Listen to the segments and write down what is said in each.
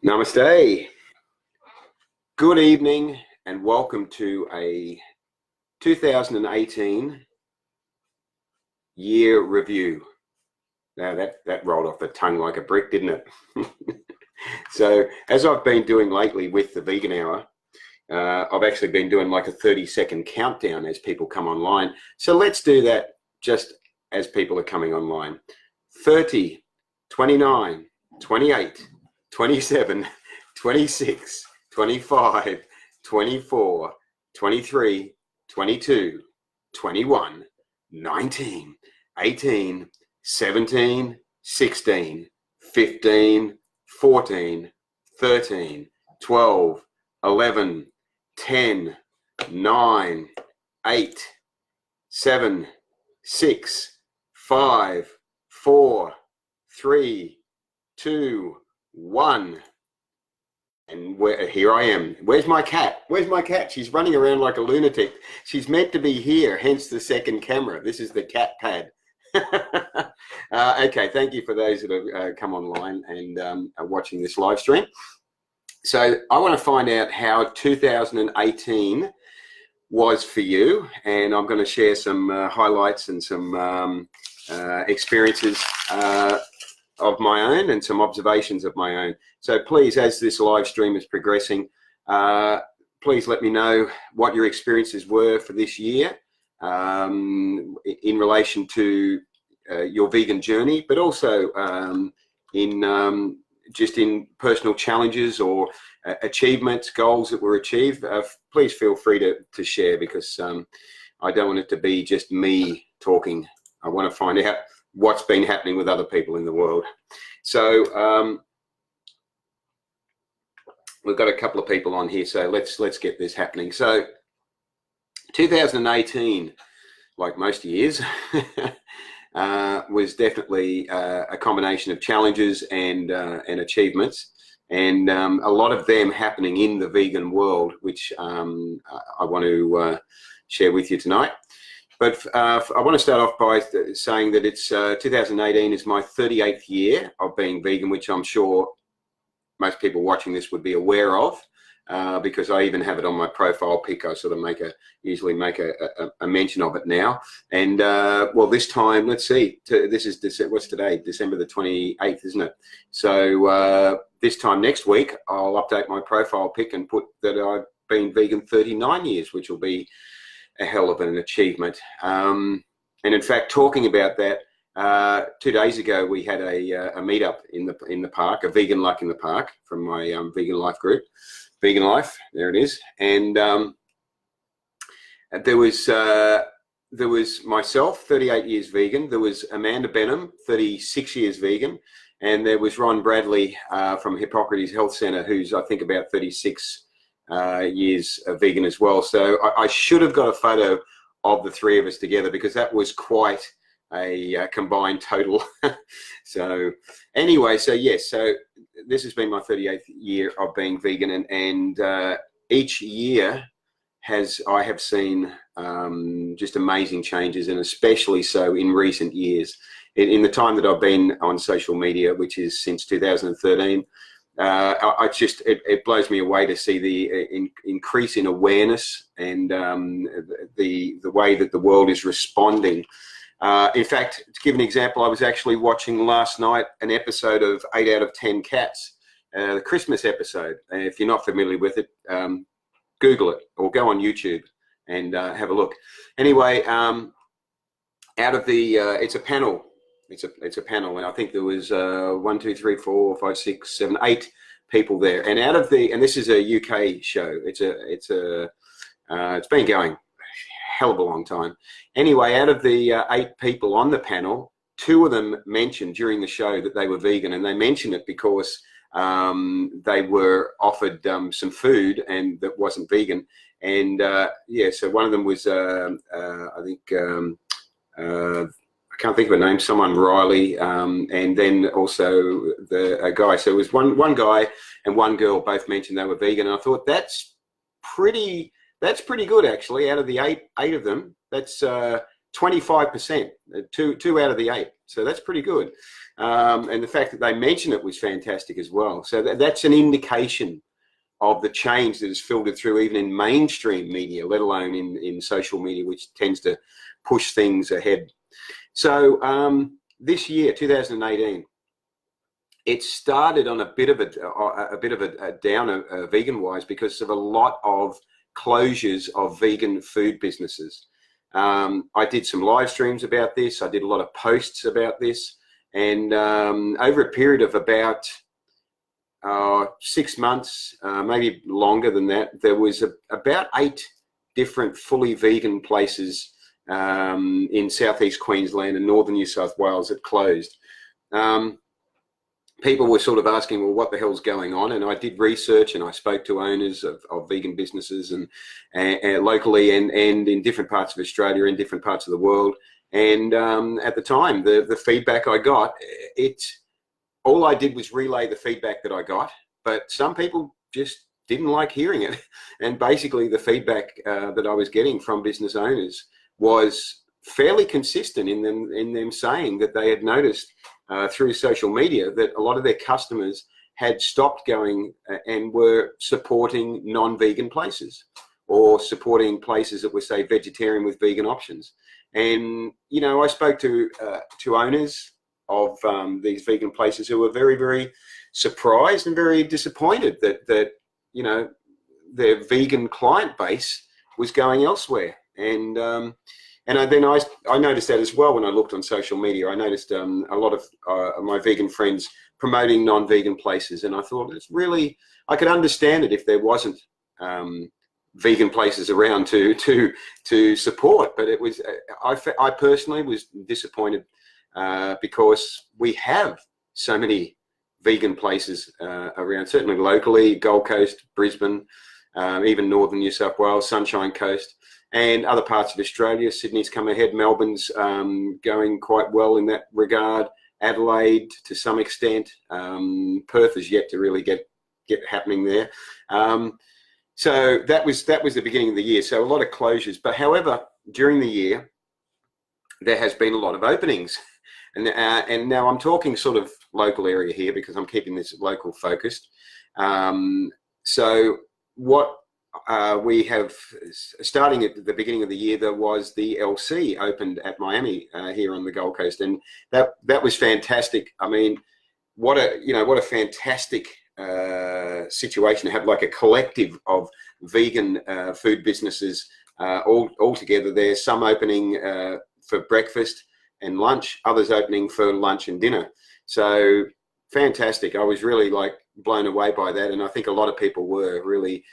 Namaste. Good evening and welcome to a 2018 year review. Now that rolled off the tongue like a brick, didn't it? So as I've been doing lately with the Vegan Hour, I've actually been doing like a 30-second countdown as people come online. So let's do that just as people are coming online. 30, 29, 28, 27, 26, 25, 24, 23, 22, 21, 19, 18, 17, 16, 15, 14, 13, 12, 11, 10, 9, 8, 7, 6, 5, 4, 3, 2, 1. And here I am. Where's my cat? Where's my cat? She's running around like a lunatic. She's meant to be here, hence the second camera. This is the cat pad. Okay, thank you for those that have come online and are watching this live stream. So I want to find out how 2018 was for you, and I'm going to share some highlights and some experiences of my own and some observations of my own. So please, as this live stream is progressing, please let me know what your experiences were for this year in relation to your vegan journey, but also just in personal challenges or achievements, goals that were achieved. Please feel free to share, because I don't want it to be just me talking. I want to find out what's been happening with other people in the world. So we've got a couple of people on here, so let's get this happening. So 2018, like most years, was definitely a combination of challenges and achievements, and a lot of them happening in the vegan world, which I want to share with you tonight. But I want to start off by saying that it's 2018 is my 38th year of being vegan, which I'm sure most people watching this would be aware of, because I even have it on my profile pic. I sort of usually make a mention of it now. And well, this time, let's see, this is what's today? December the 28th, isn't it? So this time next week, I'll update my profile pic and put that I've been vegan 39 years, which will be a hell of an achievement. And in fact, talking about that, 2 days ago we had a meetup in the park, a vegan luck in the park, from my vegan life group, Vegan Life. There it is. And there was myself, 38 years vegan. There was Amanda Benham, 36 years vegan, and there was Ron Bradley from Hippocrates Health Centre, who's I think about 36 years vegan as well. So I should have got a photo of the three of us together, because that was quite a combined total. So anyway, so yes, so this has been my 38th year of being vegan, and each year I have seen just amazing changes, and especially so in recent years. In the time that I've been on social media, which is since 2013, it blows me away to see the increase in awareness and the way that the world is responding. In fact, to give an example, I was actually watching last night an episode of 8 out of 10 Cats, the Christmas episode. If you're not familiar with it, Google it or go on YouTube and have a look. Anyway, out of the, it's a panel. It's a panel, and I think there was 1, 2, 3, 4, 5, 6, 7, 8 people there. And out of the, and this is a UK show. It's been going a hell of a long time. Anyway, out of the 8 people on the panel, 2 of them mentioned during the show that they were vegan, and they mentioned it because they were offered some food and that wasn't vegan. And yeah, so one of them was I think. I can't think of a name, someone Riley, and then also a guy. So it was one guy and one girl both mentioned they were vegan, and I thought that's pretty good actually. Out of the eight of them, that's 25%, two out of the 8. So that's pretty good. And the fact that they mentioned it was fantastic as well. So that's an indication of the change that has filtered through even in mainstream media, let alone in social media, which tends to push things ahead. So this year, 2018, it started on a bit of a downer vegan-wise because of a lot of closures of vegan food businesses. I did some live streams about this. I did a lot of posts about this, and over a period of about 6 months, maybe longer than that, there was about 8 different fully vegan places in southeast Queensland and northern New South Wales that closed. People were sort of asking, well, what the hell's going on? And I did research, and I spoke to owners of vegan businesses and locally and in different parts of Australia, in different parts of the world. And at the time, the feedback I got, all I did was relay the feedback that I got, but some people just didn't like hearing it. And basically the feedback that I was getting from business owners was fairly consistent in them saying that they had noticed through social media that a lot of their customers had stopped going and were supporting non-vegan places, or supporting places that were, say, vegetarian with vegan options. And, you know, I spoke to owners of these vegan places who were very, very surprised and very disappointed that you know, their vegan client base was going elsewhere. And then I noticed that as well when I looked on social media. I noticed a lot of my vegan friends promoting non-vegan places, and I thought it's really, I could understand it if there wasn't vegan places around to support. But it was, I personally was disappointed because we have so many vegan places around, certainly locally, Gold Coast, Brisbane, even northern New South Wales, Sunshine Coast, and other parts of Australia. Sydney's come ahead, Melbourne's going quite well in that regard, Adelaide to some extent, Perth is yet to really get happening there. So that was the beginning of the year, so a lot of closures. But however, during the year, there has been a lot of openings. And now I'm talking sort of local area here because I'm keeping this local focused. So what we have, starting at the beginning of the year, there was the LC opened at Miami here on the Gold Coast, and that was fantastic. I mean, what a fantastic situation to have, like a collective of vegan food businesses all together there. Some opening for breakfast and lunch, others opening for lunch and dinner. So fantastic. I was really blown away by that, and I think a lot of people were really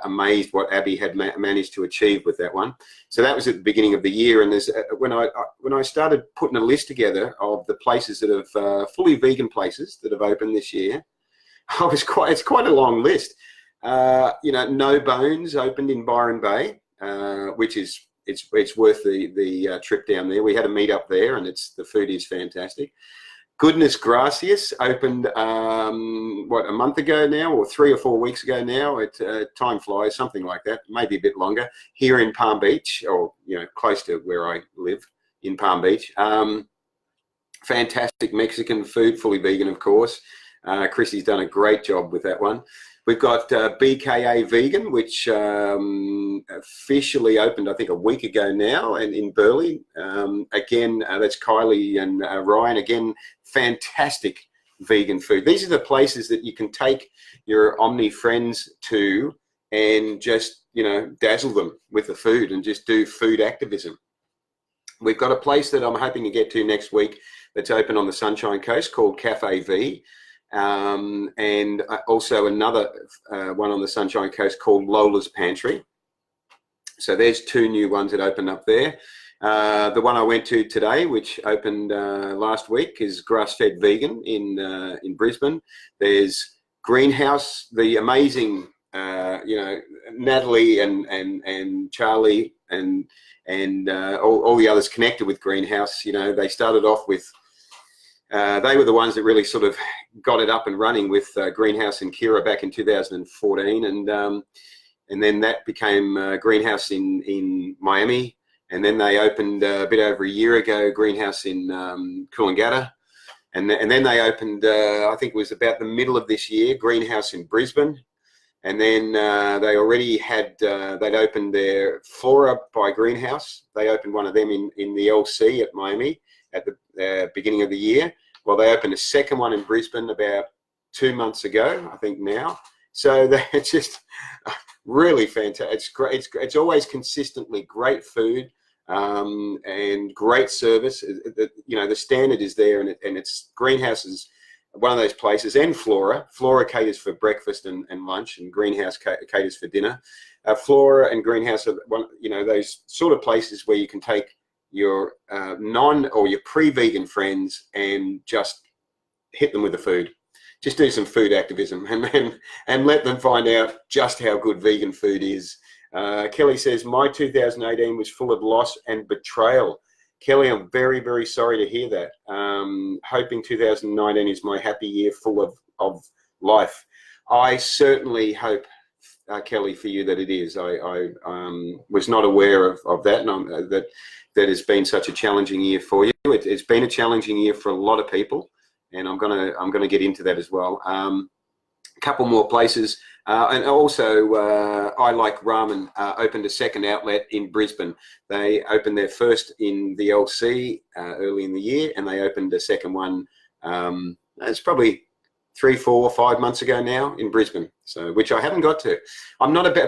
amazed what Abby had managed to achieve with that one. So that was at the beginning of the year, and when I started putting a list together of the places that have fully vegan places that have opened this year, it's quite a long list. No Bones opened in Byron Bay, which is it's worth the trip down there. We had a meet up there, and the food is fantastic. Goodness Gracias opened a month ago now, or 3 or 4 weeks ago now. Time flies, something like that, maybe a bit longer, here in Palm Beach, or close to where I live in Palm Beach. Fantastic Mexican food, fully vegan, of course. Chrissy's done a great job with that one. We've got BKA Vegan, which officially opened, I think, a week ago now, and in Burleigh. Again, that's Kylie and Ryan. Again, fantastic vegan food. These are the places that you can take your Omni friends to and just, dazzle them with the food and just do food activism. We've got a place that I'm hoping to get to next week that's open on the Sunshine Coast called Cafe V. And also another one on the Sunshine Coast called Lola's Pantry. So there's 2 new ones that opened up there. The one I went to today, which opened last week, is Grass-Fed Vegan in Brisbane. There's Greenhouse, the amazing Natalie and Charlie and all the others connected with Greenhouse. They started off with they were the ones that really sort of got it up and running with Greenhouse and Kira back in 2014, and then that became Greenhouse in Miami, and then they opened a bit over a year ago greenhouse in Coolangatta, and then they opened I think it was about the middle of this year, greenhouse in Brisbane. And then they already had, they'd opened their Flora by Greenhouse. They opened one of them in the LC at Miami at the beginning of the year. Well, they opened a second one in Brisbane about 2 months ago, I think now. So they're just really fantastic. It's great. It's always consistently great food and great service. You know, the standard is there, and it's greenhouses. One of those places, and Flora caters for breakfast and lunch, and Greenhouse caters for dinner. Flora and Greenhouse are those sort of places where you can take your non or your pre-vegan friends and just hit them with the food. Just do some food activism and let them find out just how good vegan food is. Kelly says, my 2018 was full of loss and betrayal. Kelly, I'm very, very sorry to hear that. Hoping 2019 is my happy year full of life. I certainly hope, Kelly, for you that it is. I was not aware of that, and that has been such a challenging year for you. It's been a challenging year for a lot of people, and I'm gonna get into that as well. A couple more places. And also, I Like Ramen opened a second outlet in Brisbane. They opened their first in the LC early in the year, and they opened a second one. It's probably 3, 4, 5 months ago now in Brisbane. So, which I haven't got to.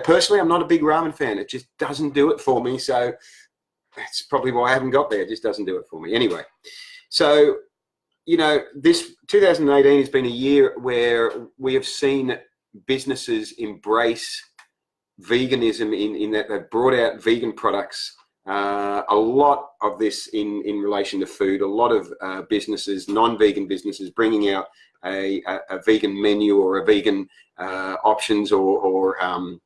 Personally, I'm not a big ramen fan. It just doesn't do it for me. So that's probably why I haven't got there. It just doesn't do it for me. Anyway, so you know, this 2018 has been a year where we have seen businesses embrace veganism in that they've brought out vegan products. A lot of this in relation to food. A lot of businesses, non-vegan businesses, bringing out a vegan menu or a vegan options or a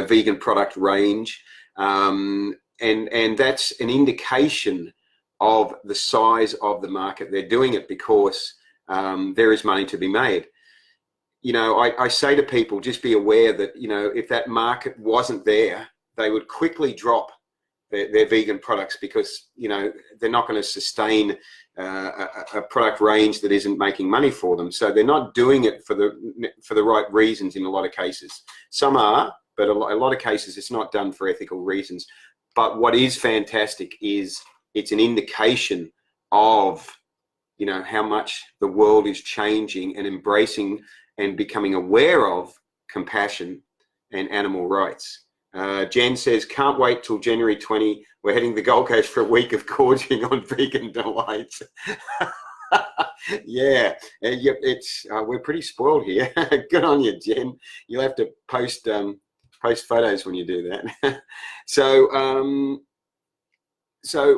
vegan product range, and that's an indication of the size of the market. They're doing it because there is money to be made. You know, I say to people, just be aware that, you know, if that market wasn't there, they would quickly drop their vegan products because, you know, they're not going to sustain a product range that isn't making money for them. So they're not doing it for the right reasons in a lot of cases. Some are, but a lot of cases it's not done for ethical reasons. But what is fantastic is it's an indication of, you know, how much the world is changing and embracing and becoming aware of compassion and animal rights. Jen says, can't wait till January 20. We're heading to the Gold Coast for a week of gorging on vegan delights. Yeah, it's we're pretty spoiled here. Good on you, Jen. You'll have to post photos when you do that. So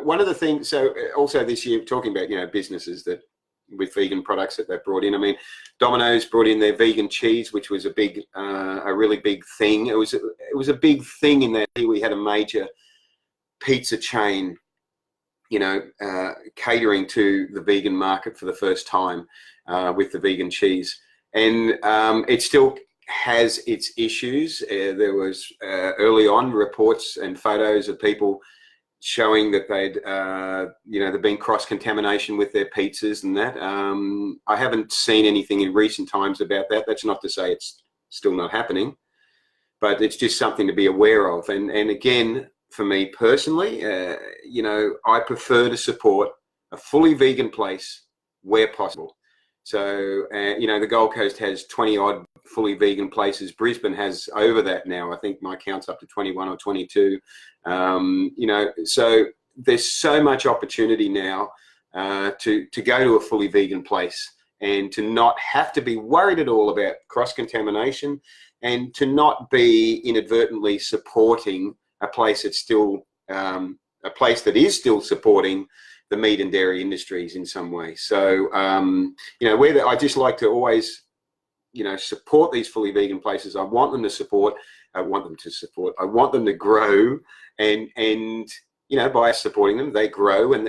one of the things, so also this year, talking about, you know, businesses that with vegan products that they've brought in. I mean, Domino's brought in their vegan cheese, which was a really big thing. It was a big thing in that we had a major pizza chain, you know, catering to the vegan market for the first time with the vegan cheese, and it still has its issues. There was early on reports and photos of people showing that there'd been cross-contamination with their pizzas and that. I haven't seen anything in recent times about that. That's not to say it's still not happening, but it's just something to be aware of. And again, for me personally, you know, I prefer to support a fully vegan place where possible. So, you know, the Gold Coast has 20 odd fully vegan places. Brisbane has over that now. I think my count's up to 21 or 22. You know, so there's so much opportunity now to go to a fully vegan place and to not have to be worried at all about cross-contamination, and to not be inadvertently supporting a place that's still a place that is still supporting the meat and dairy industries in some way. So, you know, I just like to always, you know, support these fully vegan places. I want them to support. I want them to grow, and you know, by supporting them, they grow and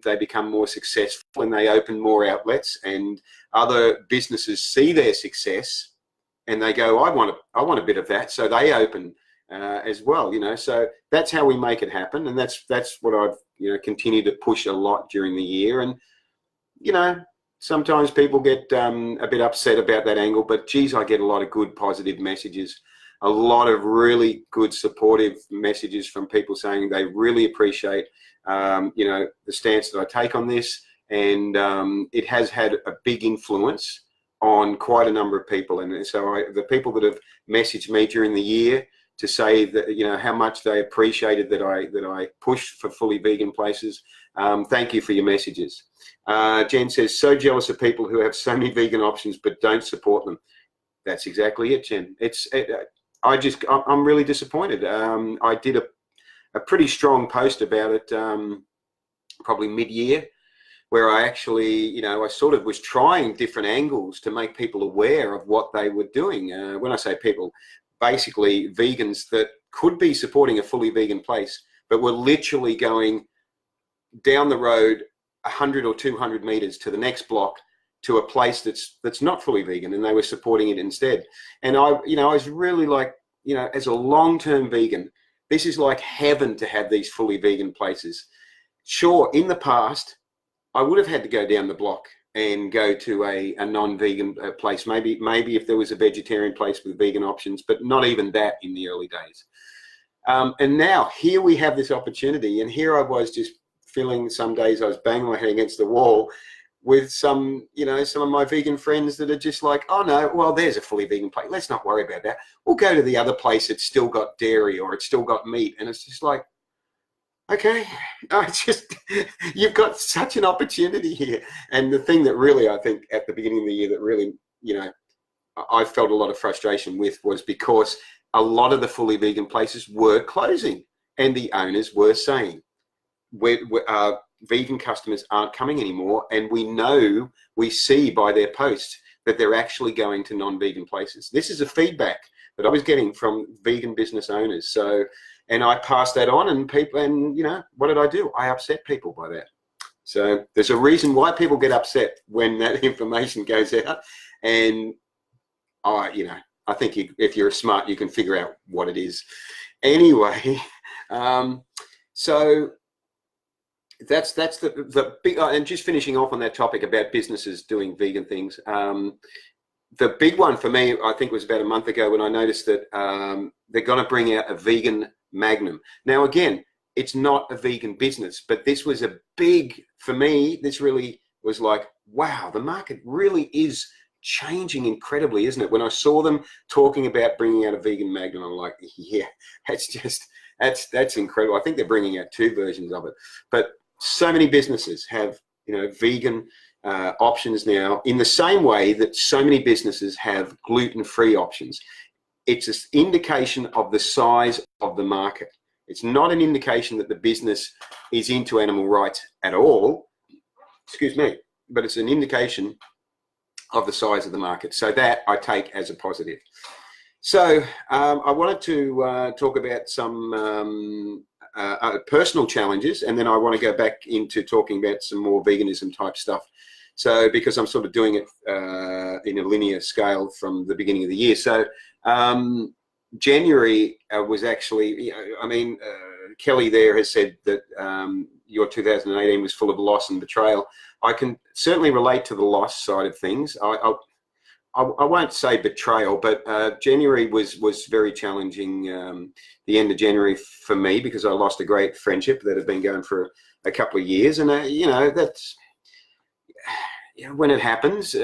they become more successful, and they open more outlets, and other businesses see their success and they go, I want a bit of that. So they open as well, you know. So that's how we make it happen, and that's what I've, you know, continued to push a lot during the year. And you know, sometimes people get a bit upset about that angle, but geez, I get a lot of good positive messages, a lot of really good supportive messages from people saying they really appreciate you know, the stance that I take on this, and it has had a big influence on quite a number of people. And so the people that have messaged me during the year to say that, you know, how much they appreciated that I pushed for fully vegan places. Thank you for your messages. Jen says, so jealous of people who have so many vegan options but don't support them. That's exactly it, Jen. I'm really disappointed. I did a pretty strong post about it probably mid-year, where I actually, you know, I sort of was trying different angles to make people aware of what they were doing. When I say people, basically vegans that could be supporting a fully vegan place, but were literally going down the road 100 or 200 meters to the next block to a place that's not fully vegan, and they were supporting it instead. And I was really like, you know, as a long-term vegan, this is like heaven to have these fully vegan places. Sure, in the past, I would have had to go down the block and go to a non-vegan place. Maybe if there was a vegetarian place with vegan options, but not even that in the early days. And now here we have this opportunity, and here I was just feeling, some days I was banging my head against the wall with some of my vegan friends that are just like, oh no, well, there's a fully vegan place. Let's not worry about that. We'll go to the other place that's still got dairy or it's still got meat. And it's just like, okay, you've got such an opportunity here. And the thing that really, I think at the beginning of the year that really, you know, I felt a lot of frustration with was because a lot of the fully vegan places were closing, and the owners were saying, vegan customers aren't coming anymore. And we see by their posts that they're actually going to non-vegan places. This is a feedback that I was getting from vegan business owners. So, and I passed that on, and you know, what did I do? I upset people by that. So there's a reason why people get upset when that information goes out. And you know, I think if you're smart, you can figure out what it is. Anyway, so that's the big, and just finishing off on that topic about businesses doing vegan things. The big one for me, I think, was about a month ago when I noticed that they're going to bring out a vegan Magnum. Now, again, it's not a vegan business, but this was a big, for me, this really was like, wow, the market really is changing incredibly, isn't it? When I saw them talking about bringing out a vegan Magnum, I'm like, yeah, that's incredible. I think they're bringing out 2 versions of it, but so many businesses have, you know, vegan options now, in the same way that so many businesses have gluten-free options. It's an indication of the size of the market. It's not an indication that the business is into animal rights at all, excuse me, but it's an indication of the size of the market. So that I take as a positive. So I wanted to talk about some personal challenges, and then I want to go back into talking about some more veganism type stuff. So because I'm sort of doing it in a linear scale from the beginning of the year. So January was actually, you know, I mean, Kelly there has said that your 2018 was full of loss and betrayal. I can certainly relate to the loss side of things. I won't say betrayal, but January was very challenging. The end of January for me, because I lost a great friendship that had been going for a couple of years, and you know, that's, you know, when it happens,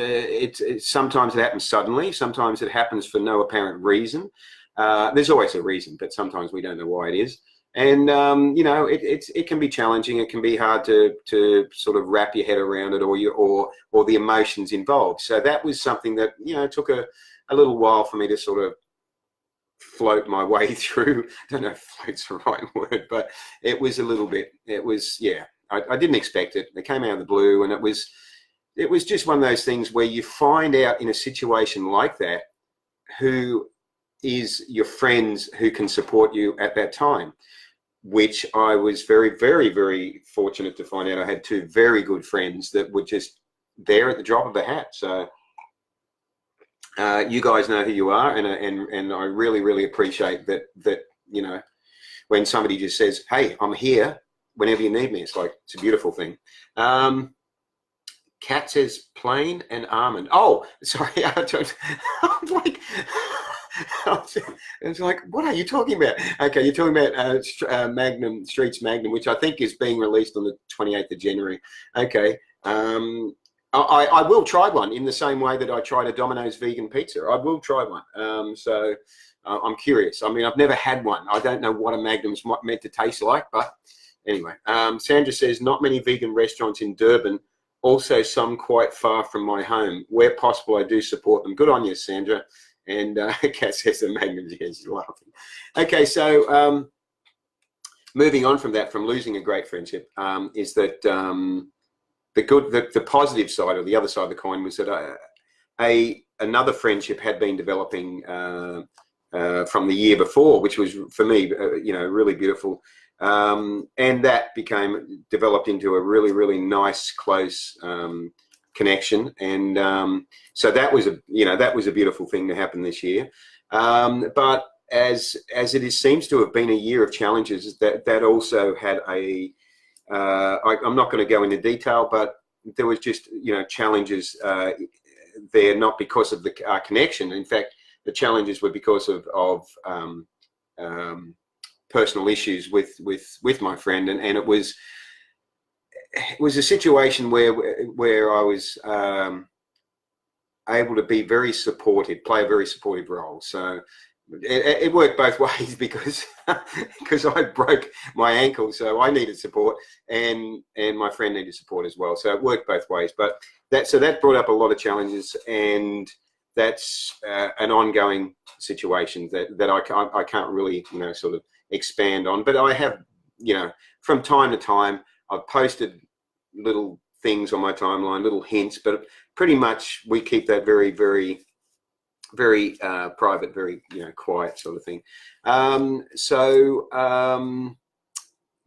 sometimes it happens suddenly, sometimes it happens for no apparent reason. There's always a reason, but sometimes we don't know why it is. And you know, it can be challenging. It can be hard to sort of wrap your head around it, or the emotions involved. So that was something that, you know, took a little while for me to sort of float my way through. I don't know if float's the right word, but it was a little bit. It was, yeah. I didn't expect it. It came out of the blue, and it was just one of those things where you find out in a situation like that who is your friends who can support you at that time, which I was very, very, very fortunate to find out. I had 2 very good friends that were just there at the drop of a hat. So you guys know who you are, and I really, really appreciate that you know, when somebody just says, hey, I'm here whenever you need me. It's like, it's a beautiful thing. Kat says plain and almond. Oh, sorry. I'm like, it's like, what are you talking about? Okay, you're talking about Magnum, Streets Magnum, which I think is being released on the 28th of January. Okay. I will try one in the same way that I tried a Domino's vegan pizza. I will try one. So I'm curious. I mean, I've never had one. I don't know what a Magnum's meant to taste like, but anyway. Sandra says, not many vegan restaurants in Durban. Also, some quite far from my home. Where possible, I do support them. Good on you, Sandra. And Kat says the Magnum's, yeah, she's laughing. Okay, so moving on from that, from losing a great friendship, is that the positive side, or the other side of the coin, was that another friendship had been developing from the year before, which was for me, you know, really beautiful. And that developed into a really, really nice, close connection. And so that was a beautiful thing to happen this year. But as it seems to have been a year of challenges, that also had I'm not going to go into detail, but there was just, you know, challenges there, not because of our connection. In fact, the challenges were because of personal issues with my friend, and it was a situation where I was able to be very supportive, play a very supportive role. So it worked both ways because I broke my ankle, so I needed support, and my friend needed support as well. So it worked both ways. But that brought up a lot of challenges, and that's an ongoing situation that I can't really, you know, sort of expand on. But I have, you know, from time to time, I've posted little things on my timeline, little hints, but pretty much we keep that very, very, very private, very, you know, quiet sort of thing.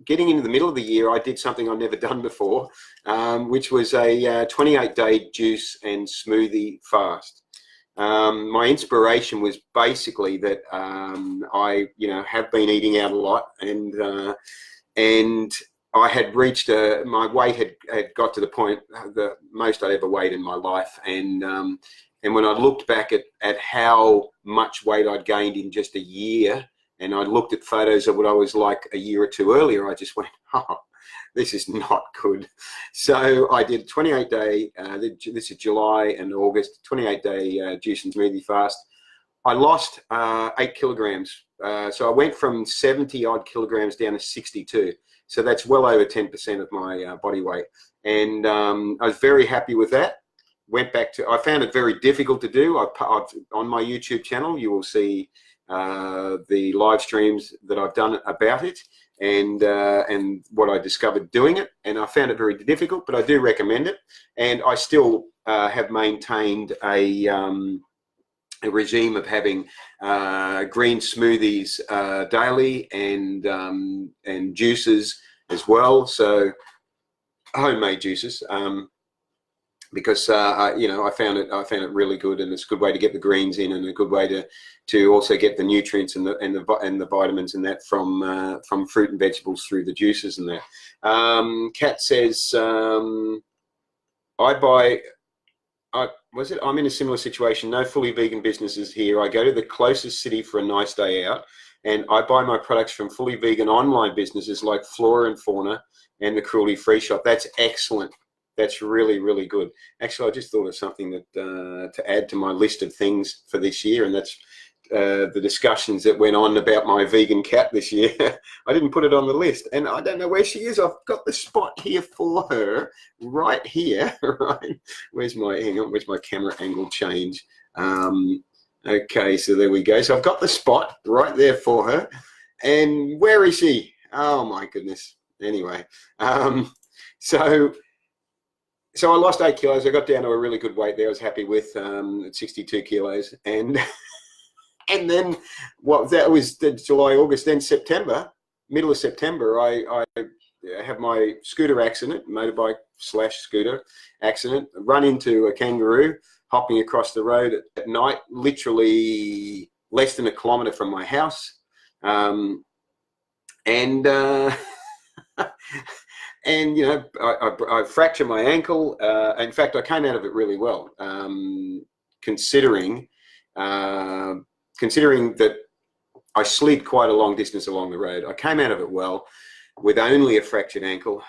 Getting into the middle of the year, I did something I've never done before, which was a 28-day juice and smoothie fast. My inspiration was basically that I, you know, have been eating out a lot, and I had reached my weight had got to the point, the most I'd ever weighed in my life, and when I looked back at how much weight I'd gained in just a year, and I looked at photos of what I was like a year or two earlier, I just went, oh, this is not good. So I did 28-day, this is July and August, 28-day juice and smoothie fast. I lost 8 kilograms. So I went from 70 odd kilograms down to 62. So that's well over 10% of my body weight. And I was very happy with that. Went back to, I found it very difficult to do. On my YouTube channel, you will see the live streams that I've done about it, and what I discovered doing it, and I found it very difficult, but I do recommend it. And I still have maintained a regime of having green smoothies daily, and juices as well. So homemade juices. Because you know, I found it really good, and it's a good way to get the greens in, and a good way to also get the nutrients and the vitamins and that from fruit and vegetables through the juices and that. Kat says, I'm in a similar situation. No fully vegan businesses here. I go to the closest city for a nice day out, and I buy my products from fully vegan online businesses like Flora and Fauna and the Cruelty Free Shop. That's excellent. That's really, really good. Actually, I just thought of something that to add to my list of things for this year, and that's the discussions that went on about my vegan cat this year. I didn't put it on the list, and I don't know where she is. I've got the spot here for her, right here. Right? Where's my camera angle change? Okay, so there we go. So I've got the spot right there for her, and where is she? Oh my goodness. Anyway, So I lost 8 kilos. I got down to a really good weight there. I was happy with at 62 kilos, and then that was July, August. Then September, middle of September, I have my scooter accident, motorbike / scooter accident. Run into a kangaroo hopping across the road at night, literally less than a kilometre from my house. And and you know, I fractured my ankle. In fact, I came out of it really well, considering considering that I slid quite a long distance along the road. I came out of it well, with only a fractured ankle.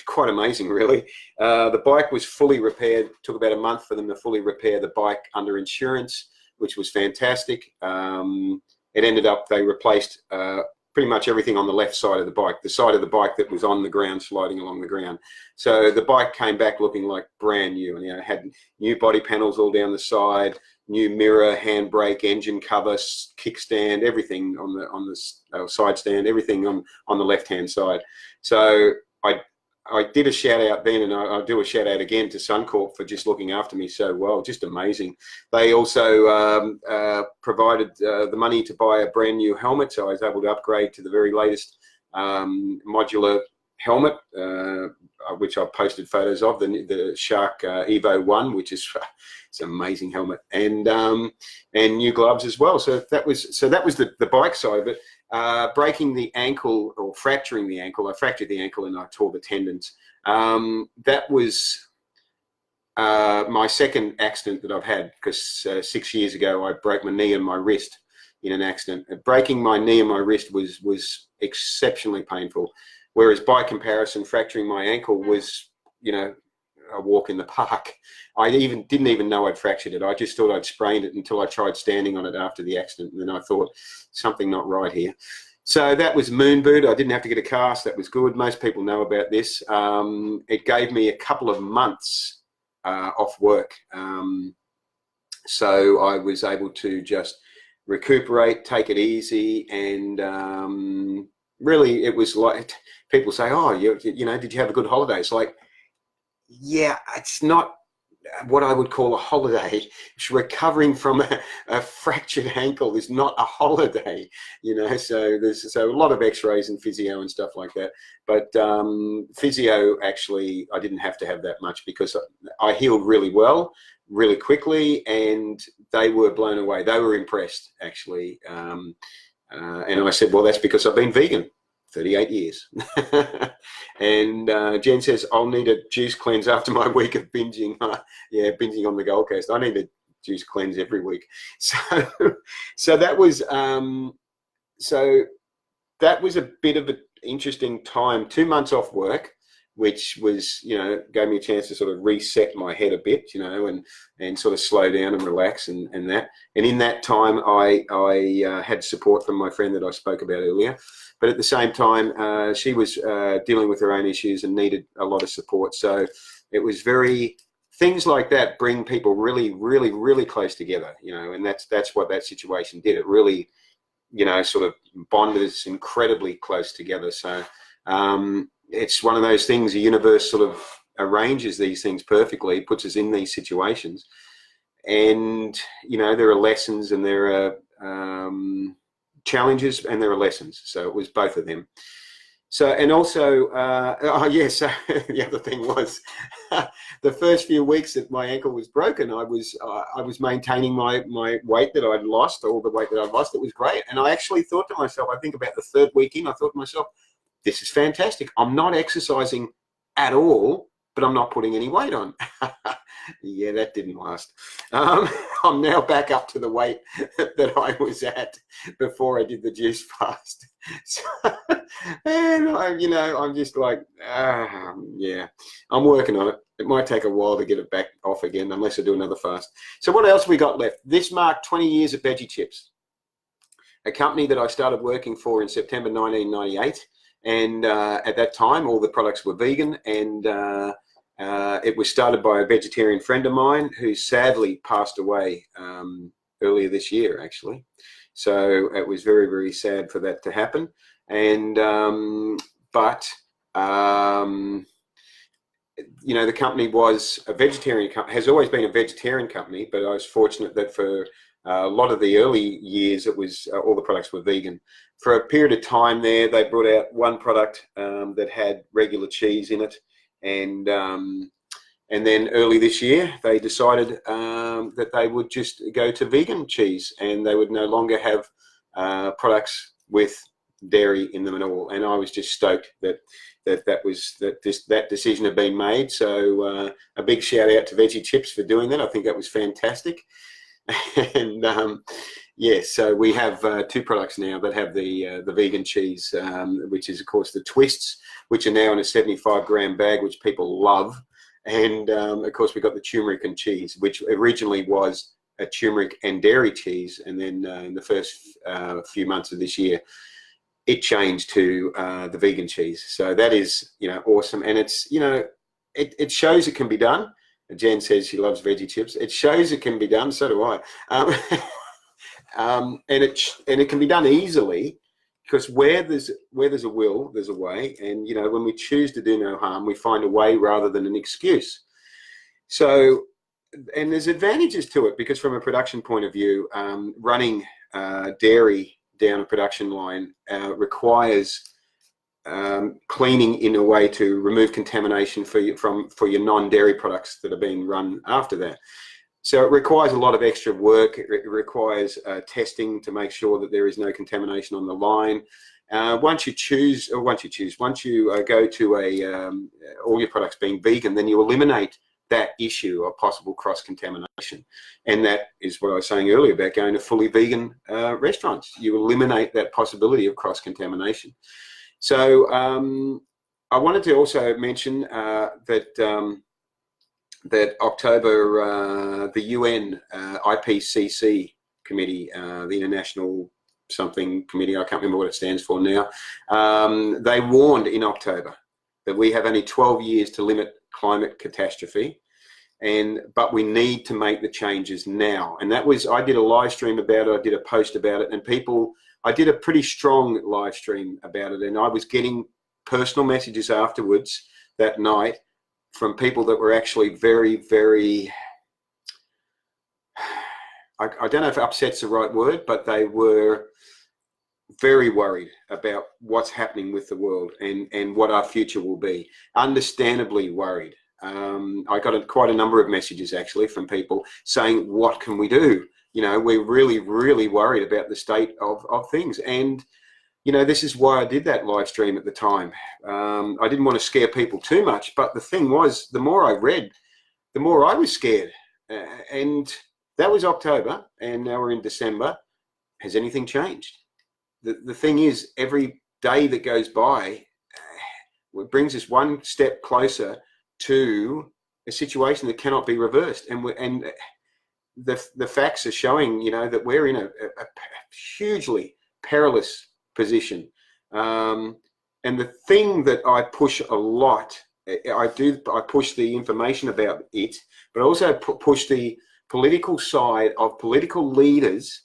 Quite amazing, really. The bike was fully repaired. It took about a month for them to fully repair the bike under insurance, which was fantastic. It ended up, they replaced pretty much everything on the left side of the bike, the side of the bike that was on the ground, sliding along the ground. So the bike came back looking like brand new, and, you know, had new body panels all down the side, new mirror, handbrake, engine cover, kickstand, everything on the side stand, everything on the left hand side. So I did a shout out then, and I'll do a shout out again to Suncorp for just looking after me so well. Just amazing. They also provided the money to buy a brand new helmet, so I was able to upgrade to the very latest modular helmet, which I've posted photos of, the Shark Evo 1, which is it's an amazing helmet, and new gloves as well. So that was the bike side of it. Breaking the ankle or fracturing the ankle, I fractured the ankle and I tore the tendons. That was my second accident that I've had, because 6 years ago I broke my knee and my wrist in an accident. Breaking my knee and my wrist was exceptionally painful, whereas by comparison, fracturing my ankle was, you know, a walk in the park. I didn't even know I'd fractured it. I just thought I'd sprained it until I tried standing on it after the accident, and then I thought, something not right here. So that was moon boot. I didn't have to get a cast. That was good. Most people know about this. It gave me a couple of months off work, so I was able to just recuperate, take it easy, and really, it was like, people say, "Oh, you know, did you have a good holiday?" It's like, yeah, it's not what I would call a holiday. Recovering from a fractured ankle is not a holiday, you know. So there's a lot of X-rays and physio and stuff like that. But physio, actually, I didn't have to have that much, because I healed really well, really quickly, and they were blown away. They were impressed, actually. And I said, well, that's because I've been vegan 38 years. And Jen says, I'll need a juice cleanse after my week of binging. Yeah, binging on the Gold Coast. I need a juice cleanse every week. So that was a bit of an interesting time. 2 months off work, which was, you know, gave me a chance to sort of reset my head a bit, you know, and sort of slow down and relax and that. And in that time, I had support from my friend that I spoke about earlier. But at the same time, she was dealing with her own issues and needed a lot of support. So it was things like that bring people really, really, really close together, you know, and that's what that situation did. It really, you know, sort of bonded us incredibly close together. So it's one of those things, the universe sort of arranges these things perfectly, puts us in these situations. And, you know, there are lessons and there are challenges and there are lessons. So it was both of them. So, and also, so the other thing was, the first few weeks that my ankle was broken, I was maintaining my weight that I'd lost, all the weight that I'd lost. It was great. And I actually thought to myself, I think about the third week in, I thought to myself, this is fantastic. I'm not exercising at all, but I'm not putting any weight on. Yeah, that didn't last. I'm now back up to the weight that I was at before I did the juice fast. So, and I'm just like, yeah, I'm working on it. It might take a while to get it back off again, unless I do another fast. So what else we got left? This marked 20 years of Veggie Chips, a company that I started working for in September 1998. And at that time, all the products were vegan, and it was started by a vegetarian friend of mine who sadly passed away earlier this year, actually. So it was very, very sad for that to happen. And but you know, the company was a vegetarian company, has always been a vegetarian company, but I was fortunate that for a lot of the early years, it was all the products were vegan. For a period of time there, they brought out one product that had regular cheese in it, and then early this year, they decided that they would just go to vegan cheese, and they would no longer have products with dairy in them at all. And I was just stoked that decision had been made. So a big shout out to Veggie Chips for doing that. I think that was fantastic. And yeah, so we have 2 products now that have the vegan cheese, which is of course the twists, which are now in a 75-gram bag, which people love. And of course we've got the turmeric and cheese, which originally was a turmeric and dairy cheese, and then in the first few months of this year it changed to the vegan cheese. So that is, you know, awesome. And it's, you know, it shows it can be done. Jen says she loves Veggie Chips. It shows it can be done. So do I. And it can be done easily, because where there's a will, there's a way. And, you know, when we choose to do no harm, we find a way rather than an excuse. So, and there's advantages to it, because from a production point of view, running dairy down a production line requires cleaning in a way to remove contamination for your non-dairy products that are being run after that. So it requires a lot of extra work. It requires testing to make sure that there is no contamination on the line. Once you go to all your products being vegan, then you eliminate that issue of possible cross-contamination. And that is what I was saying earlier about going to fully vegan restaurants. You eliminate that possibility of cross-contamination. So I wanted to also mention that October, the UN IPCC committee, the International something committee, I can't remember what it stands for now, they warned in October that we have only 12 years to limit climate catastrophe, but we need to make the changes now. And that was, I did a live stream about it, I did a post about it, and I did a pretty strong live stream about it, and I was getting personal messages afterwards that night from people that were actually very, very, I don't know if upset's the right word, but they were very worried about what's happening with the world and what our future will be. Understandably worried. I got quite a number of messages actually from people saying, what can we do? You know, we're really, really worried about the state of things. And, you know, this is why I did that live stream at the time. I didn't want to scare people too much, but the thing was, the more I read, the more I was scared. And that was October, and now we're in December. Has anything changed? The thing is, every day that goes by, it brings us one step closer to a situation that cannot be reversed. And the facts are showing, you know, that we're in a hugely perilous position. And the thing that I push a lot, I push the information about it, but also push the political side of political leaders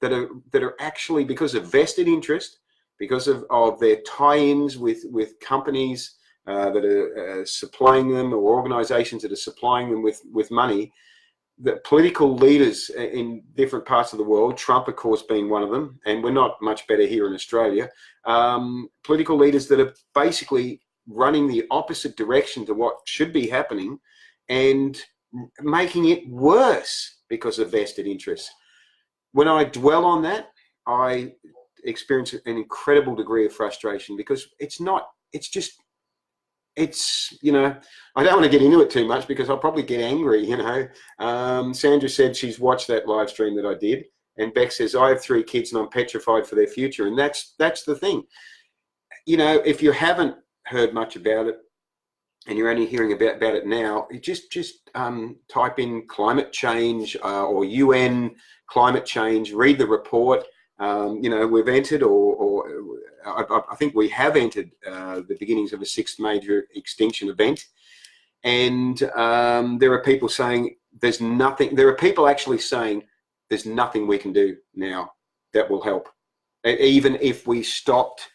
that are actually, because of vested interest, because of their tie-ins with companies that are supplying them, or organizations that are supplying them with money, the political leaders in different parts of the world, Trump of course being one of them, and we're not much better here in Australia, political leaders that are basically running the opposite direction to what should be happening and making it worse because of vested interests. When I dwell on that, I experience an incredible degree of frustration, because it's, you know, I don't want to get into it too much because I'll probably get angry, you know. Sandra said she's watched that live stream that I did, and Beck says, I have 3 kids and I'm petrified for their future. And that's the thing. You know, if you haven't heard much about it and you're only hearing about it now, you just type in climate change or UN climate change, read the report. You know, we've entered, or I think we have entered the beginnings of a 6th major extinction event. And there are people saying there's nothing, there are people actually saying there's nothing we can do now that will help. Even if we stopped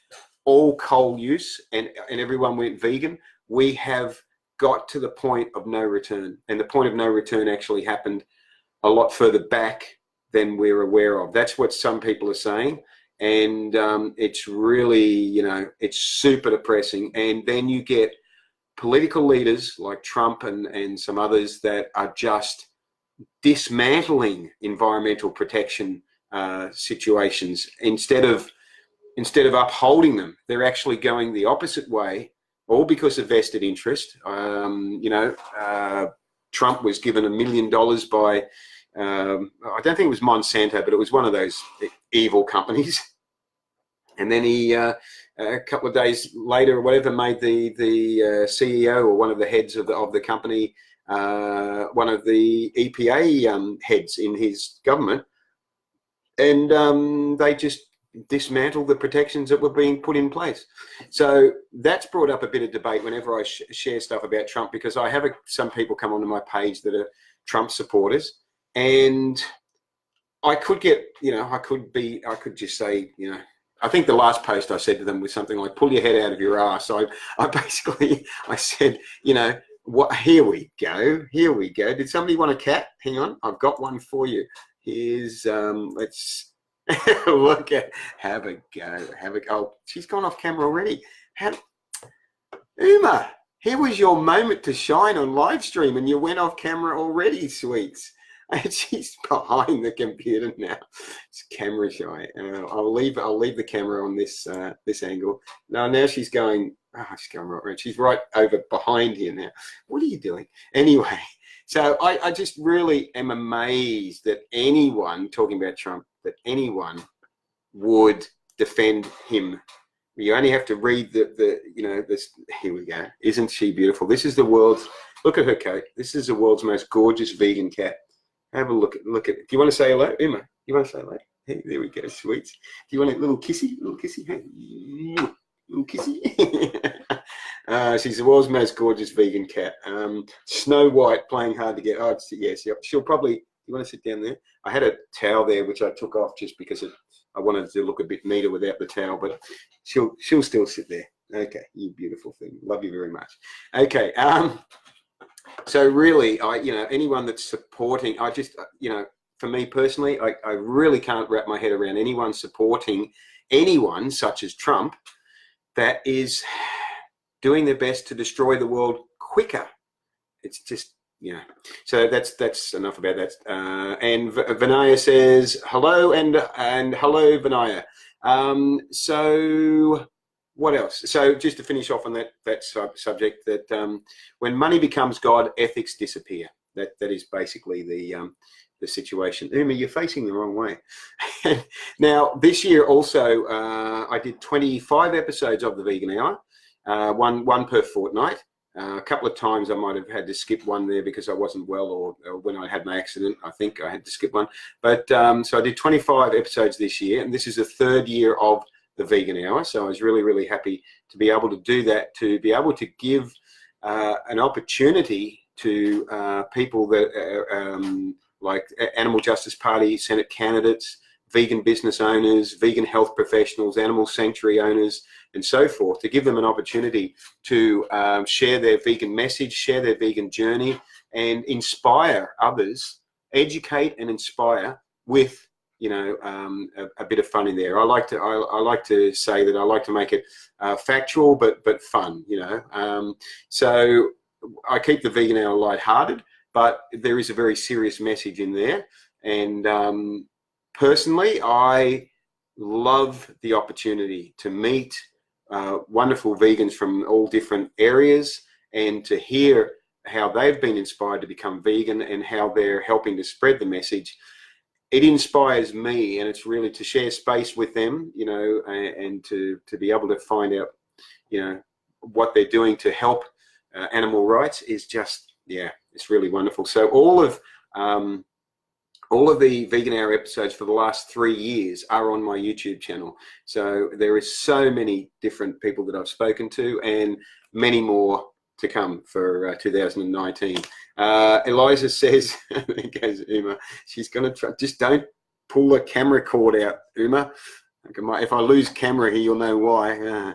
all coal use and everyone went vegan, we have got to the point of no return. And the point of no return actually happened a lot further back than we're aware of. That's what some people are saying. And it's really, you know, it's super depressing. And then you get political leaders like Trump and some others that are just dismantling environmental protection situations. Instead of upholding them, they're actually going the opposite way, all because of vested interest. Trump was given $1 million by, I don't think it was Monsanto, but it was one of those evil companies. And then he, a couple of days later or whatever, made the CEO or one of the heads of the company, one of the EPA heads in his government. And they just dismantled the protections that were being put in place. So that's brought up a bit of debate whenever I share stuff about Trump, because I have some people come onto my page that are Trump supporters, and I could get, I could just say, I think the last post I said to them was something like, pull your head out of your ass. So I said, what, here we go. Did somebody want a cat? Hang on, I've got one for you. Here's, let's look at, have a go. Oh, she's gone off camera already. Uma, here was your moment to shine on live stream and you went off camera already, sweets. And she's behind the computer now. It's camera shy. I'll leave the camera on this angle. No, now she's going. She's going right. She's right over behind here now. What are you doing? Anyway, so I just really am amazed that anyone talking about Trump, that anyone would defend him. You only have to read this. Here we go. Isn't she beautiful? This is the world's. Look at her coat. This is the world's most gorgeous vegan cat. Have a look at it. Do you want to say hello, Emma? You want to say hello? Hey, there we go, sweets. Do you want a little kissy? Hey, little kissy. She's the world's most gorgeous vegan cat. Snow White, playing hard to get. Oh, yes, yep. She'll probably. You want to sit down there? I had a towel there which I took off just because I wanted to look a bit neater without the towel, but she'll still sit there. Okay, you beautiful thing. Love you very much. Okay. So really, anyone that's supporting, for me personally, I really can't wrap my head around anyone supporting anyone such as Trump that is doing their best to destroy the world quicker. It's just, So that's enough about that. And Vinaya says hello and hello, Vinaya. So. What else? So just to finish off on that subject, that when money becomes God, ethics disappear. That is basically the situation. Uma, you're facing the wrong way. Now this year also, I did 25 episodes of the Vegan Hour, one per fortnight. A couple of times I might have had to skip one there because I wasn't well, or when I had my accident, I think I had to skip one. But so I did 25 episodes this year, and this is the third year of the Vegan Hour. So I was really, really happy to be able to do that, to be able to give an opportunity to people that like Animal Justice Party Senate candidates, vegan business owners, vegan health professionals, animal sanctuary owners, and so forth, to give them an opportunity to share their vegan message, share their vegan journey, and inspire others, educate and inspire with a bit of fun in there. I like to say that I like to make it factual but fun. So I keep the Vegan Hour lighthearted, but there is a very serious message in there. And personally, I love the opportunity to meet wonderful vegans from all different areas and to hear how they've been inspired to become vegan and how they're helping to spread the message. It inspires me, and it's really to share space with them, and to be able to find out, what they're doing to help animal rights is just, it's really wonderful. So all of the Vegan Hour episodes for the last 3 years are on my YouTube channel. So there is so many different people that I've spoken to, and many more to come for 2019. Eliza says, there goes Uma, she's going to try, just don't pull the camera cord out, Uma. If I lose camera here, you'll know why.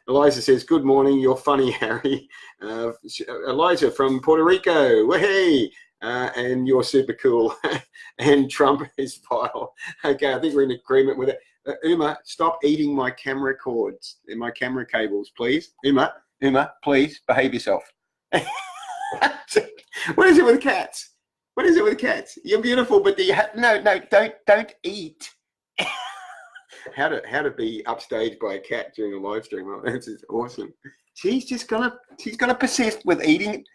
Eliza says, good morning, you're funny, Harry. Eliza from Puerto Rico, hey, and you're super cool. And Trump is vile. Okay, I think we're in agreement with it. Uma, stop eating my camera cords and my camera cables, please. Uma, please behave yourself. What is it with cats? What is it with cats? You're beautiful, but do you have no, don't eat. How to be upstaged by a cat during a live stream? Oh, this is awesome. She's gonna persist with eating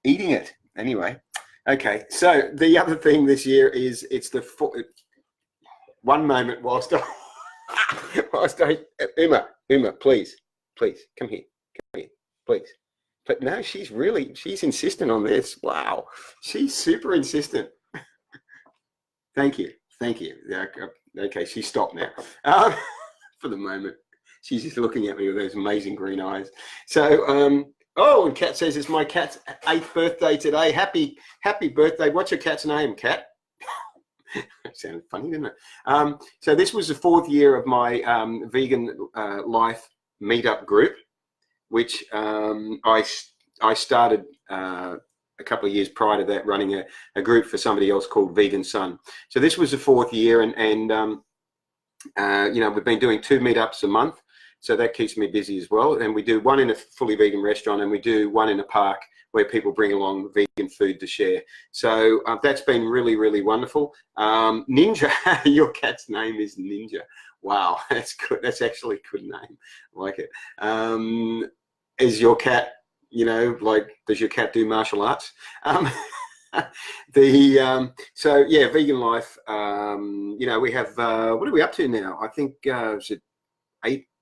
it anyway. Okay, so the other thing this year is it's the one moment whilst Uma, please come here, please. But no, she's insistent on this. Wow, she's super insistent. Thank you. Okay, she stopped now. For the moment, she's just looking at me with those amazing green eyes. So, oh, and Kat says it's my cat's 8th birthday today. Happy birthday! What's your cat's name, Kat? That sounded funny, didn't it? So this was the 4th year of my vegan life meetup group, which I started a couple of years prior to that, running a group for somebody else called Vegan Sun. So this was the 4th year, and you know, we've been doing 2 meetups a month, so that keeps me busy as well. And we do one in a fully vegan restaurant, and we do one in a park where people bring along vegan food to share. So that's been really, really wonderful. Ninja, your cat's name is Ninja. Wow, that's good. That's actually a good name. I like it. Is your cat, you know, like, does your cat do martial arts? So yeah, vegan life. You know, we have what are we up to now? I think is it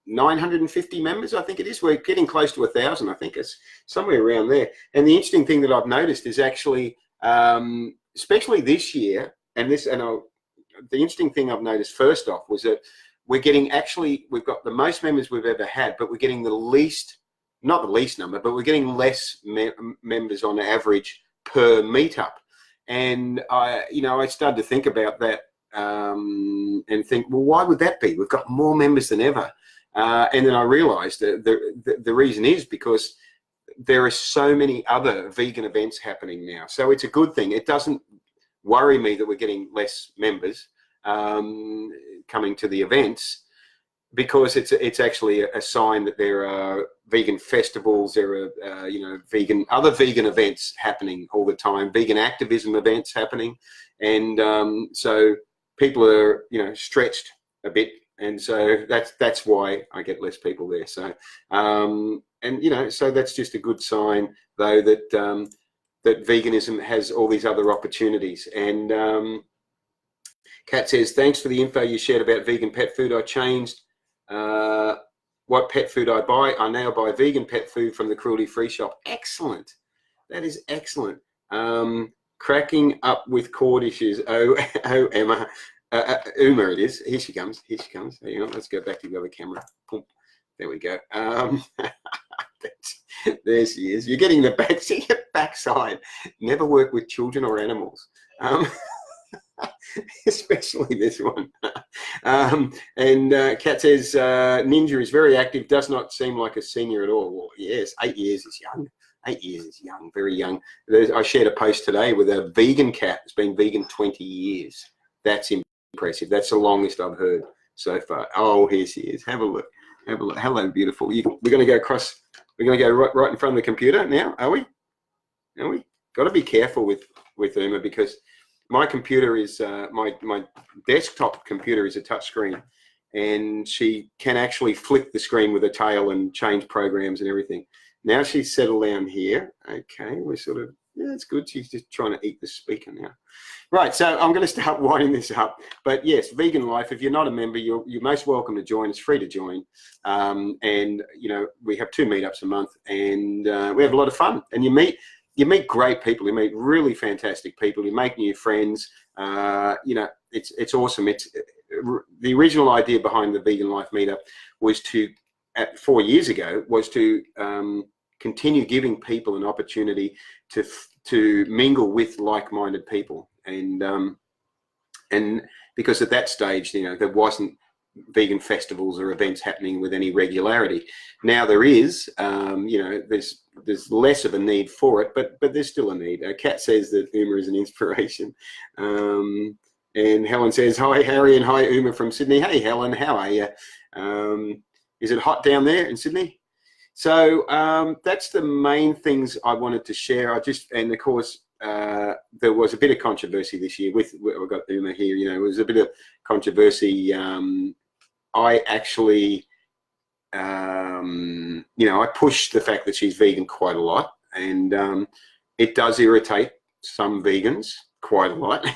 950 members, I think it is. We're getting close to 1,000. I think it's somewhere around there. And the interesting thing that I've noticed is actually, especially this year, the interesting thing I've noticed first off was that we're getting, we've got the most members we've ever had, but we're getting the least, not the least number, but we're getting less members on average per meetup. And I started to think about that and think, well, why would that be? We've got more members than ever. And then I realized that the reason is because there are so many other vegan events happening now. So it's a good thing. It doesn't worry me that we're getting less members coming to the events, because it's actually a sign that there are vegan festivals, there are other vegan events happening all the time, vegan activism events happening, and so people are stretched a bit, and so that's why I get less people there. So so that's just a good sign, though, that that veganism has all these other opportunities. And Kat says, thanks for the info you shared about vegan pet food. I changed what pet food I buy. I now buy vegan pet food from the cruelty-free shop. Excellent. That is excellent. Cracking up with cord issues. Oh, Emma. Uma it is. Here she comes. Hang on, let's go back to the other camera. Boom. There we go. There she is. You're getting the backside. Never work with children or animals. Especially this one. And Kat says, Ninja is very active, does not seem like a senior at all. Well, yes, 8 years is young. 8 years is young, very young. I shared a post today with a vegan cat. It's been vegan 20 years. That's impressive. That's the longest I've heard so far. Oh, here she is. Have a look. Hello, beautiful. We're going to go across. We're going to go right in front of the computer now, are we? Got to be careful with Uma, because my computer is my desktop computer is a touch screen, and she can actually flick the screen with a tail and change programs and everything. Now she's settled down here. Okay, we're sort of, yeah, it's good. She's just trying to eat the speaker now. Right, so I'm going to start winding this up. But yes, Vegan Life, if you're not a member, you're most welcome to join. It's free to join. And, we have 2 meetups a month, and we have a lot of fun. And you meet great people. You meet really fantastic people. You make new friends. It's awesome. It's the original idea behind the Vegan Life meetup was 4 years ago, was to continue giving people an opportunity to mingle with like-minded people, and because at that stage, there wasn't vegan festivals or events happening with any regularity. Now there is. There's less of a need for it, but there's still a need. Kat says that Uma is an inspiration. And Helen says, hi, Harry, and hi, Uma from Sydney. Hey, Helen, how are you? Is it hot down there in Sydney? So that's the main things I wanted to share. And of course, there was a bit of controversy this year with, we've got Uma here, you know, it was a bit of controversy. I actually, you know, I pushed the fact that she's vegan quite a lot, and it does irritate some vegans quite a lot.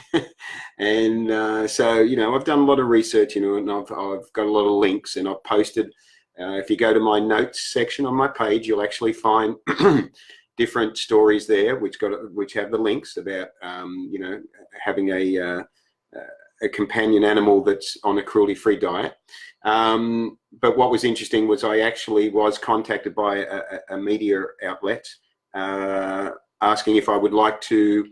And so, you know, I've done a lot of research, you know, and I've got a lot of links, and I've posted, if you go to my notes section on my page, you'll actually find different stories there which have the links about you know, having a companion animal that's on a cruelty-free diet. But what was interesting was I actually was contacted by a media outlet asking if I would like to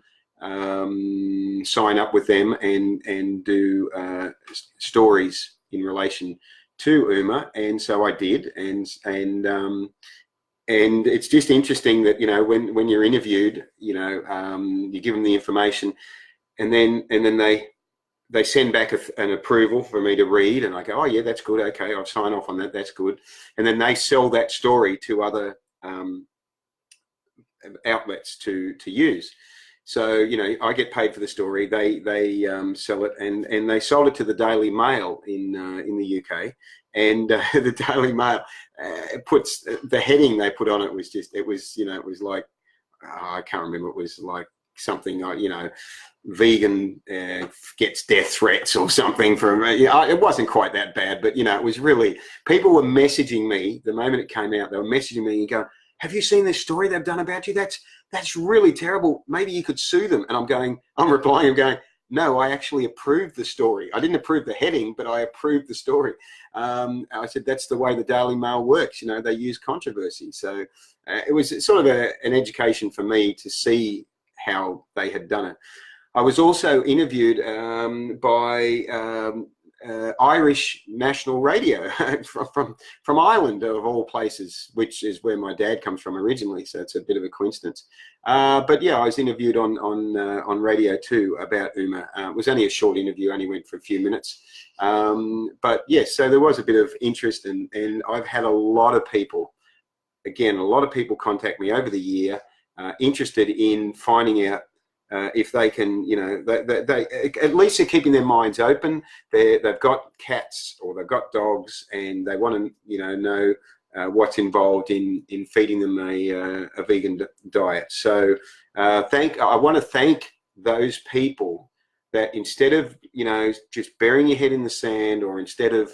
sign up with them and do stories in relation to Uma, and so I did, and it's just interesting that, you know, when you're interviewed, you know, you give them the information, and then they send back an approval for me to read, and I go, oh yeah, that's good, okay, I'll sign off on that, that's good. And then they sell that story to other outlets to use. So, you know, I get paid for the story, they sell it, and they sold it to the Daily Mail in the UK. And the Daily Mail puts the heading they put on it was just, it was, you know, it was like, I can't remember, it was like something like, you know, vegan gets death threats or something from, you know, it wasn't quite that bad, but, you know, it was really, people were messaging me the moment it came out. They were messaging me and going, have you seen this story they've done about you? That's really terrible. Maybe you could sue them. And I'm replying, I'm going, no, I actually approved the story. I didn't approve the heading, but I approved the story. I said, that's the way the Daily Mail works. You know, they use controversy. So it was sort of an education for me to see how they had done it. I was also interviewed by Irish National Radio from Ireland, of all places, which is where my dad comes from originally. So it's a bit of a coincidence. But yeah, I was interviewed on radio too about Uma. It was only a short interview, only went for a few minutes. But yes, so there was a bit of interest, and I've had a lot of people, again, a lot of people contact me over the year, interested in finding out if they can, you know, they at least are keeping their minds open. They've got cats or they've got dogs, and they want to, you know what's involved in feeding them a vegan diet. So I want to thank those people that, instead of, you know, just burying your head in the sand, or instead of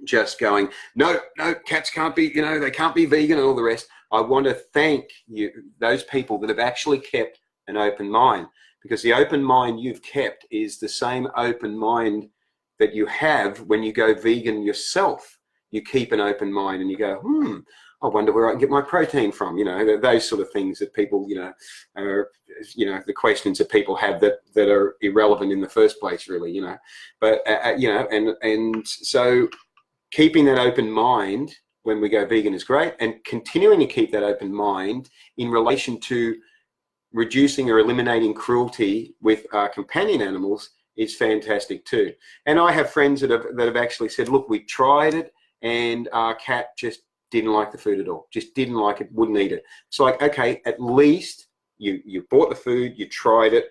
just going, no, cats can't be, you know, they can't be vegan and all the rest. I want to thank you, those people that have actually kept an open mind, because the open mind you've kept is the same open mind that you have when you go vegan yourself. You keep an open mind and you go, I wonder where I can get my protein from. You know, those sort of things that people, you know, are, you know, the questions that people have that are irrelevant in the first place, really, you know. But, you know, and so keeping that open mind when we go vegan is great, and continuing to keep that open mind in relation to reducing or eliminating cruelty with our companion animals is fantastic too. And I have friends that have actually said, look, we tried it and our cat just didn't like the food at all, just didn't like it, wouldn't eat it. It's like, okay, at least you bought the food, you tried it.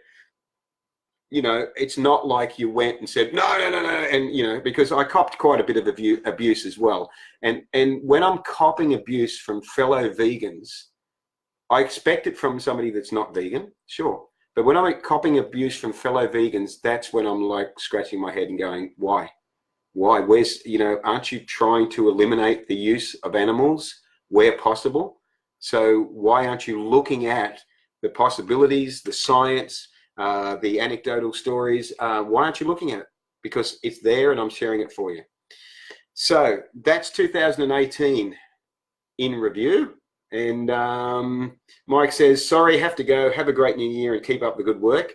You know, it's not like you went and said, no. And, you know, because I copped quite a bit of abuse as well. And when I'm copping abuse from fellow vegans, I expect it from somebody that's not vegan, sure. But when I'm copping abuse from fellow vegans, that's when I'm like scratching my head and going, why? Where's, you know, aren't you trying to eliminate the use of animals where possible? So why aren't you looking at the possibilities, the science, the anecdotal stories? Why aren't you looking at it? Because it's there and I'm sharing it for you. So that's 2018 in review. And Mike says, sorry, have to go. Have a great new year and keep up the good work.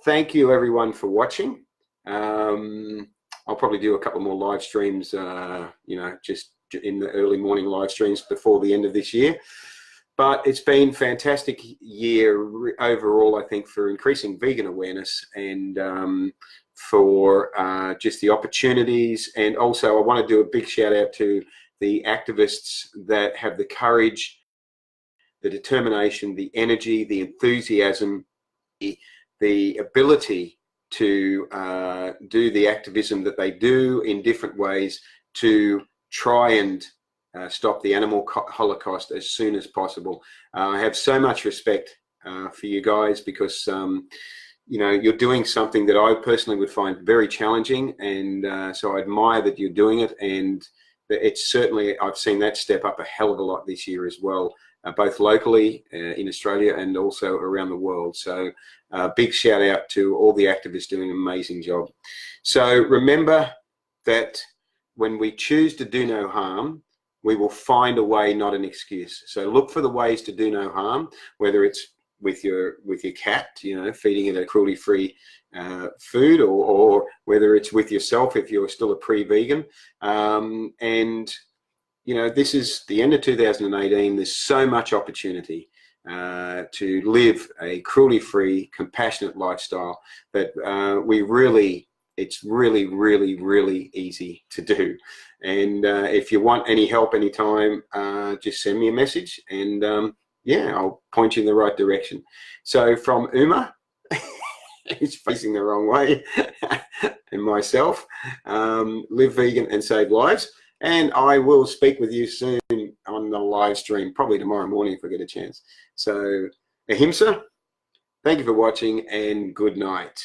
Thank you, everyone, for watching. I'll probably do a couple more live streams, you know, just in the early morning live streams before the end of this year. But it's been a fantastic year overall, I think, for increasing vegan awareness and for just the opportunities. And also, I want to do a big shout out to the activists that have the courage the determination, the energy, the enthusiasm, the ability to do the activism that they do in different ways to try and stop the animal holocaust as soon as possible. I have so much respect for you guys, because you know, you're doing something that I personally would find very challenging, and so I admire that you're doing it. And it's certainly, I've seen that step up a hell of a lot this year as well, both locally in Australia and also around the world. So big shout out to all the activists doing an amazing job. So remember that when we choose to do no harm, we will find a way, not an excuse. So look for the ways to do no harm, whether it's with your cat, you know, feeding it a cruelty-free food, or whether it's with yourself if you're still a pre-vegan. And you know, this is the end of 2018. There's so much opportunity to live a cruelty-free, compassionate lifestyle that it's really, really, really easy to do. And if you want any help anytime, just send me a message, and yeah, I'll point you in the right direction. So from Uma, who's facing the wrong way, and myself, live vegan and save lives. And I will speak with you soon on the live stream, probably tomorrow morning if I get a chance. So, Ahimsa, thank you for watching, and good night.